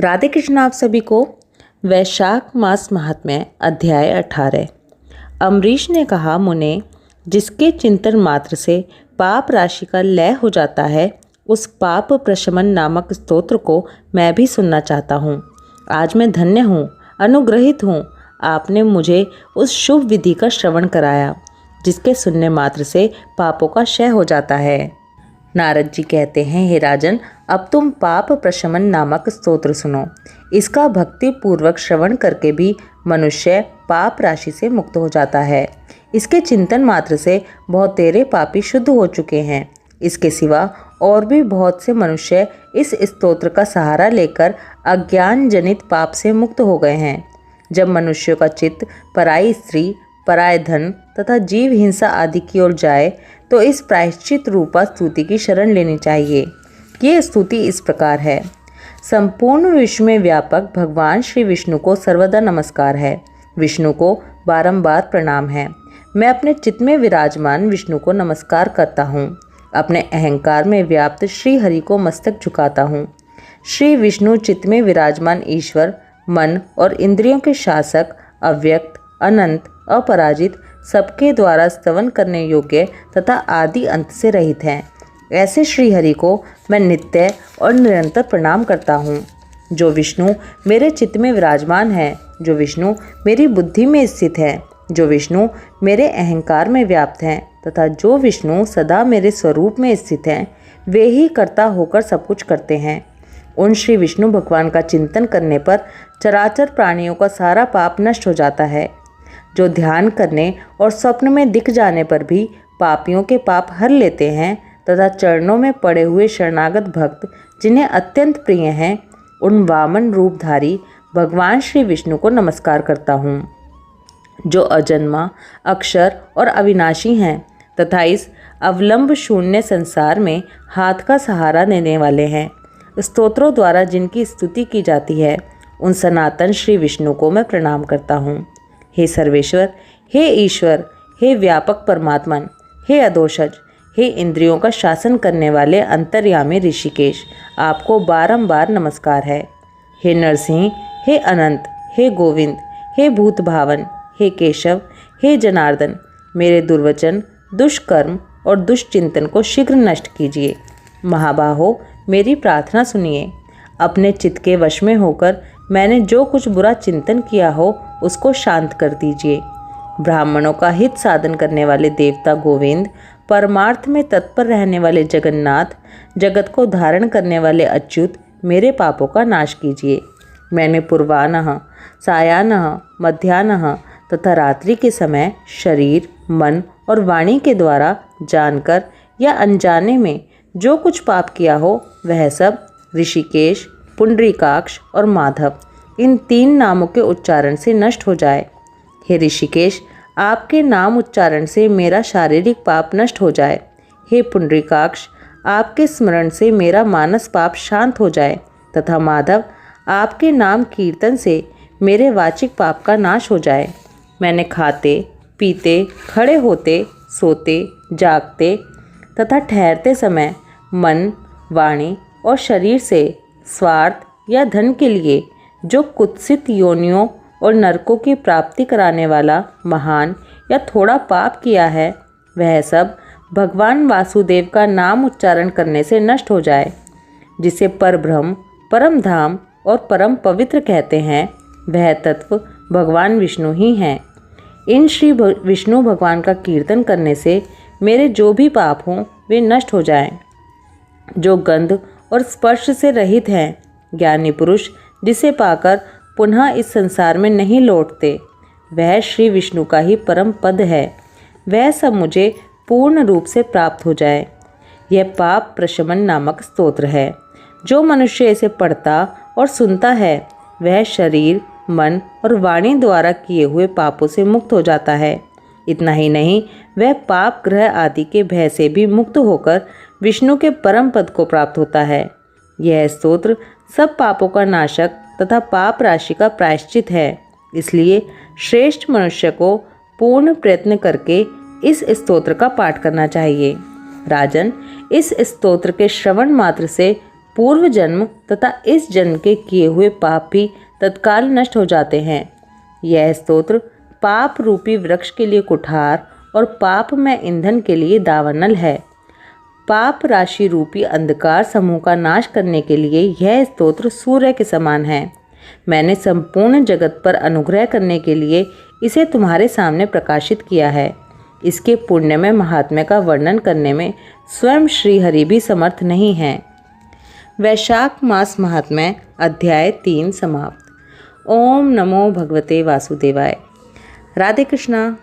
राधे कृष्ण। आप सभी को वैशाख मास महात्म्य अध्याय 18। अम्बरीश ने कहा, मुने, जिसके चिंतन मात्र से पाप राशि का लय हो जाता है, उस पाप प्रशमन नामक स्तोत्र को मैं भी सुनना चाहता हूँ। आज मैं धन्य हूँ, अनुग्रहित हूँ। आपने मुझे उस शुभ विधि का श्रवण कराया जिसके सुनने मात्र से पापों का क्षय हो जाता है। नारद जी कहते हैं, हे राजन, अब तुम पाप प्रशमन नामक स्तोत्र सुनो। इसका भक्ति पूर्वक श्रवण करके भी मनुष्य पाप राशि से मुक्त हो जाता है। इसके चिंतन मात्र से बहुत तेरे पापी शुद्ध हो चुके हैं। इसके सिवा और भी बहुत से मनुष्य इस स्तोत्र का सहारा लेकर अज्ञान जनित पाप से मुक्त हो गए हैं। जब मनुष्यों का चित्त पराई स्त्री, पराय धन तथा जीव हिंसा आदि की ओर जाए तो इस प्रायश्चित रूपा स्तुति की शरण लेनी चाहिए। ये स्तुति इस प्रकार है। संपूर्ण विश्व में व्यापक भगवान श्री विष्णु को सर्वदा नमस्कार है। विष्णु को बारंबार प्रणाम है। मैं अपने चित्त में विराजमान विष्णु को नमस्कार करता हूँ। अपने अहंकार में व्याप्त श्री हरि को मस्तक झुकाता हूँ। श्री विष्णु चित्त में विराजमान ईश्वर, मन और इंद्रियों के शासक, अव्यक्त, अनंत, अपराजित, सबके द्वारा स्तवन करने योग्य तथा आदि अंत से रहित हैं। ऐसे श्री हरि को मैं नित्य और निरंतर प्रणाम करता हूँ। जो विष्णु मेरे चित्त में विराजमान है, जो विष्णु मेरी बुद्धि में स्थित है, जो विष्णु मेरे अहंकार में व्याप्त हैं तथा जो विष्णु सदा मेरे स्वरूप में स्थित हैं, वे ही कर्ता होकर सब कुछ करते हैं। उन श्री विष्णु भगवान का चिंतन करने पर चराचर प्राणियों का सारा पाप नष्ट हो जाता है। जो ध्यान करने और स्वप्न में दिख जाने पर भी पापियों के पाप हर लेते हैं तथा चरणों में पड़े हुए शरणागत भक्त जिन्हें अत्यंत प्रिय हैं, उन वामन रूपधारी भगवान श्री विष्णु को नमस्कार करता हूँ, जो अजन्मा, अक्षर और अविनाशी हैं तथा इस अवलंब शून्य संसार में हाथ का सहारा देने वाले हैं। स्तोत्रों द्वारा जिनकी स्तुति की जाती है, उन सनातन श्री विष्णु को मैं प्रणाम करता हूँ। हे सर्वेश्वर, हे ईश्वर, हे व्यापक परमात्मन, हे अदोषज, हे इंद्रियों का शासन करने वाले अंतर्यामी ऋषिकेश, आपको बारंबार नमस्कार है। हे नरसिंह, हे अनंत, हे गोविंद, हे भूत भावन, हे केशव, हे जनार्दन, मेरे दुर्वचन, दुष्कर्म और दुष्चिंतन को शीघ्र नष्ट कीजिए। महाबाहो, मेरी प्रार्थना सुनिए। अपने चित्त के वश में होकर मैंने जो कुछ बुरा चिंतन किया हो, उसको शांत कर दीजिए। ब्राह्मणों का हित साधन करने वाले देवता गोविंद, परमार्थ में तत्पर रहने वाले जगन्नाथ, जगत को धारण करने वाले अच्युत, मेरे पापों का नाश कीजिए। मैंने पूर्वाह्न, सायाह्न, मध्याह्न तथा रात्रि के समय शरीर, मन और वाणी के द्वारा जानकर या अनजाने में जो कुछ पाप किया हो, वह सब ऋषिकेश, पुंडरीकाक्ष और माधव, इन 3 नामों के उच्चारण से नष्ट हो जाए। हे ऋषिकेश, आपके नाम उच्चारण से मेरा शारीरिक पाप नष्ट हो जाए। हे पुंडरीकाक्ष, आपके स्मरण से मेरा मानस पाप शांत हो जाए तथा माधव, आपके नाम कीर्तन से मेरे वाचिक पाप का नाश हो जाए। मैंने खाते, पीते, खड़े होते, सोते, जागते तथा ठहरते समय मन, वाणी और शरीर से स्वार्थ या धन के लिए जो कुत्सित योनियों और नरकों की प्राप्ति कराने वाला महान या थोड़ा पाप किया है, वह सब भगवान वासुदेव का नाम उच्चारण करने से नष्ट हो जाए। जिसे परब्रह्म, परम धाम और परम पवित्र कहते हैं, वह तत्व भगवान विष्णु ही हैं। इन श्री विष्णु भगवान का कीर्तन करने से मेरे जो भी पाप हों, वे नष्ट हो जाएं। जो गंध और स्पर्श से रहित हैं, ज्ञानी पुरुष जिसे पाकर पुनः इस संसार में नहीं लौटते, वह श्री विष्णु का ही परम पद है। वह सब मुझे पूर्ण रूप से प्राप्त हो जाए। यह पाप प्रशमन नामक स्तोत्र है। जो मनुष्य इसे पढ़ता और सुनता है, वह शरीर, मन और वाणी द्वारा किए हुए पापों से मुक्त हो जाता है। इतना ही नहीं, वह पाप ग्रह आदि के भय से भी मुक्त होकर विष्णु के परम पद को प्राप्त होता है। यह स्तोत्र सब पापों का नाशक तथा पाप राशि का प्रायश्चित है। इसलिए श्रेष्ठ मनुष्य को पूर्ण प्रयत्न करके इस स्तोत्र का पाठ करना चाहिए। राजन, इस स्तोत्र के श्रवण मात्र से पूर्व जन्म तथा इस जन्म के किए हुए पाप भी तत्काल नष्ट हो जाते हैं। यह स्तोत्र पाप रूपी वृक्ष के लिए कुठार और पाप में ईंधन के लिए दावानल है। पाप राशि रूपी अंधकार समूह का नाश करने के लिए यह स्तोत्र सूर्य के समान है। मैंने संपूर्ण जगत पर अनुग्रह करने के लिए इसे तुम्हारे सामने प्रकाशित किया है। इसके पुण्य में महात्म्य का वर्णन करने में स्वयं श्री हरि भी समर्थ नहीं हैं। वैशाख मास महात्म्य अध्याय 3 समाप्त। ओम नमो भगवते वासुदेवाय। राधे कृष्णा।